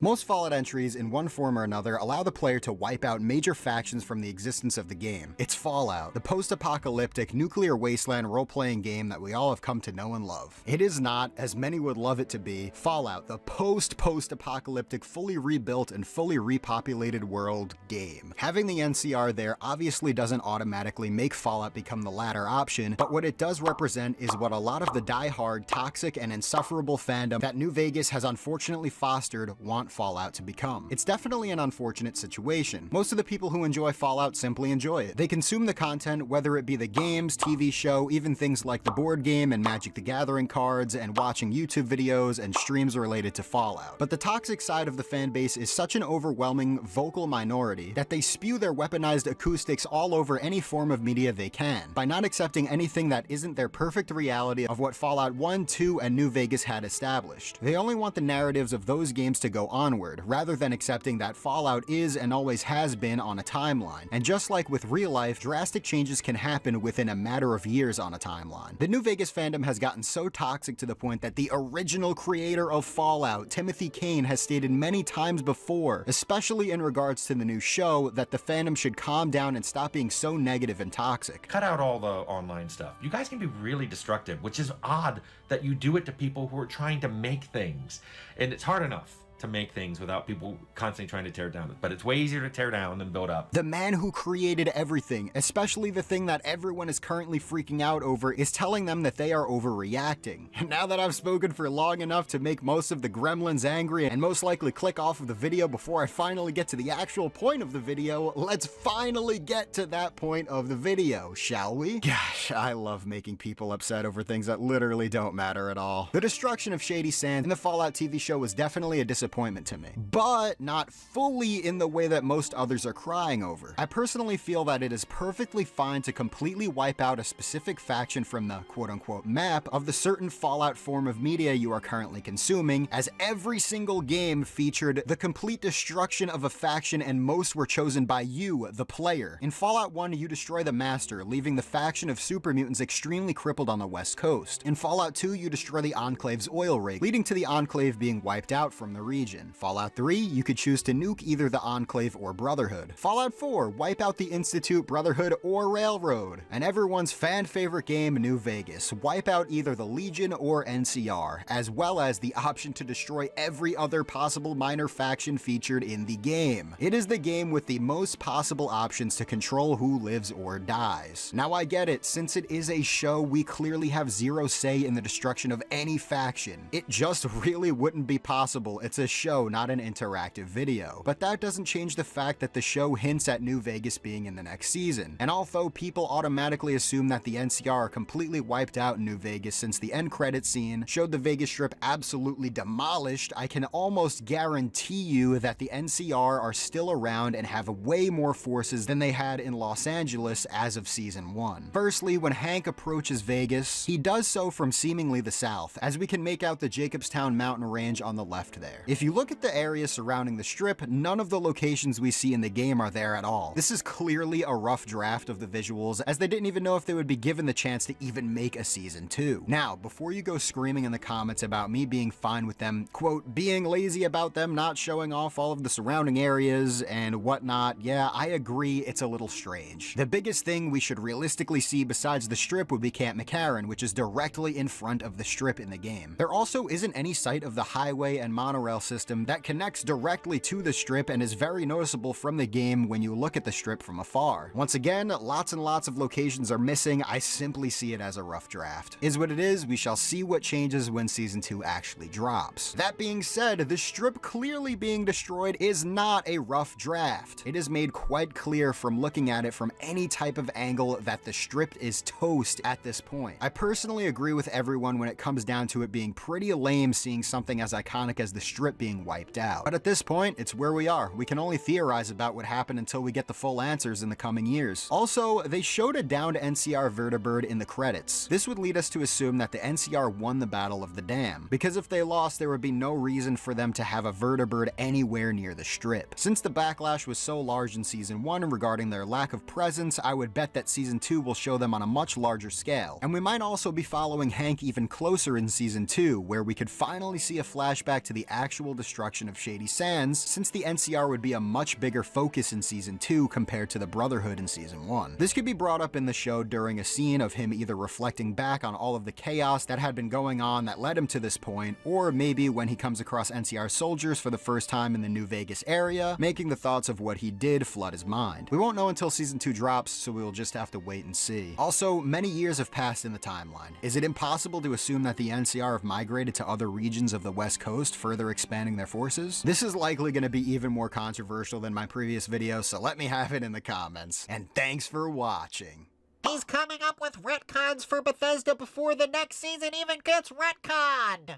Most Fallout entries, in one form or another, allow the player to wipe out major factions from the existence of the game. It's Fallout, the post-apocalyptic, nuclear wasteland role-playing game that we all have come to know and love. It is not, as many would love it to be, Fallout, the post-apocalyptic, fully rebuilt and fully repopulated world game. Having the NCR there obviously doesn't automatically make Fallout become the latter option, but what it does represent is what a lot of the die-hard, toxic, and insufferable fandom that New Vegas has unfortunately fostered want Fallout to become. It's definitely an unfortunate situation. Most of the people who enjoy Fallout simply enjoy it. They consume the content, whether it be the games, TV show, even things like the board game and Magic the Gathering cards, and watching YouTube videos and streams related to Fallout. But the toxic side of the fan base is such an overwhelming, vocal minority that they spew their weaponized acoustics all over any form of media they can, by not accepting anything that isn't their perfect reality of what Fallout 1, 2, and New Vegas had established. They only want the narratives of those games to go onward, rather than accepting that Fallout is and always has been on a timeline. And just like with real life, drastic changes can happen within a matter of years on a timeline. The New Vegas fandom has gotten so toxic to the point that the original creator of Fallout, Timothy Kane, has stated many times before, especially in regards to the new show, that the fandom should calm down and stop being so negative and toxic. Cut out all the online stuff. You guys can be really destructive, which is odd that you do it to people who are trying to make things. And it's hard enough to make things without people constantly trying to tear it down. But it's way easier to tear down than build up. The man who created everything, especially the thing that everyone is currently freaking out over, is telling them that they are overreacting. And now that I've spoken for long enough to make most of the gremlins angry and most likely click off of the video before I finally get to the actual point of the video, let's finally get to that point of the video, shall we? Gosh, I love making people upset over things that literally don't matter at all. The destruction of Shady Sands in the Fallout TV show was definitely a disappointment to me, but not fully in the way that most others are crying over. I personally feel that it is perfectly fine to completely wipe out a specific faction from the quote-unquote map of the certain Fallout form of media you are currently consuming, as every single game featured the complete destruction of a faction and most were chosen by you, the player. In Fallout 1, you destroy the Master, leaving the faction of super mutants extremely crippled on the West Coast. In Fallout 2, you destroy the Enclave's oil rig, leading to the Enclave being wiped out from the region. Fallout 3, you could choose to nuke either the Enclave or Brotherhood. Fallout 4, wipe out the Institute, Brotherhood, or Railroad. And everyone's fan favorite game, New Vegas, wipe out either the Legion or NCR, as well as the option to destroy every other possible minor faction featured in the game. It is the game with the most possible options to control who lives or dies. Now I get it, since it is a show, we clearly have zero say in the destruction of any faction. It just really wouldn't be possible. It's a show, not an interactive video. But that doesn't change the fact that the show hints at New Vegas being in the next season. And although people automatically assume that the NCR are completely wiped out in New Vegas since the end credit scene showed the Vegas Strip absolutely demolished, I can almost guarantee you that the NCR are still around and have way more forces than they had in Los Angeles as of season 1. Firstly, when Hank approaches Vegas, he does so from seemingly the south, as we can make out the Jacobstown mountain range on the left there. If you look at the area surrounding the Strip, none of the locations we see in the game are there at all. This is clearly a rough draft of the visuals, as they didn't even know if they would be given the chance to even make a season 2. Now, before you go screaming in the comments about me being fine with them, quote, being lazy about them not showing off all of the surrounding areas and whatnot, yeah, I agree, it's a little strange. The biggest thing we should realistically see besides the Strip would be Camp McCarran, which is directly in front of the Strip in the game. There also isn't any sight of the highway and monorail system that connects directly to the Strip and is very noticeable from the game when you look at the Strip from afar. Once again, lots and lots of locations are missing. I simply see it as a rough draft. Is what it is, we shall see what changes when season 2 actually drops. That being said, the Strip clearly being destroyed is not a rough draft. It is made quite clear from looking at it from any type of angle that the Strip is toast at this point. I personally agree with everyone when it comes down to it being pretty lame seeing something as iconic as the Strip being wiped out. But at this point, it's where we are. We can only theorize about what happened until we get the full answers in the coming years. Also, they showed a downed NCR vertibird in the credits. This would lead us to assume that the NCR won the Battle of the Dam, because if they lost, there would be no reason for them to have a vertibird anywhere near the Strip. Since the backlash was so large in season 1 regarding their lack of presence, I would bet that season 2 will show them on a much larger scale. And we might also be following Hank even closer in season 2, where we could finally see a flashback to the actual actual destruction of Shady Sands, since the NCR would be a much bigger focus in Season 2 compared to the Brotherhood in Season 1. This could be brought up in the show during a scene of him either reflecting back on all of the chaos that had been going on that led him to this point, or maybe when he comes across NCR soldiers for the first time in the New Vegas area, making the thoughts of what he did flood his mind. We won't know until Season 2 drops, so we will just have to wait and see. Also, many years have passed in the timeline. Is it impossible to assume that the NCR have migrated to other regions of the West Coast, further expanding their forces? This is likely going to be even more controversial than my previous video, so let me have it in the comments. And thanks for watching. He's coming up with retcons for Bethesda before the next season even gets retconned!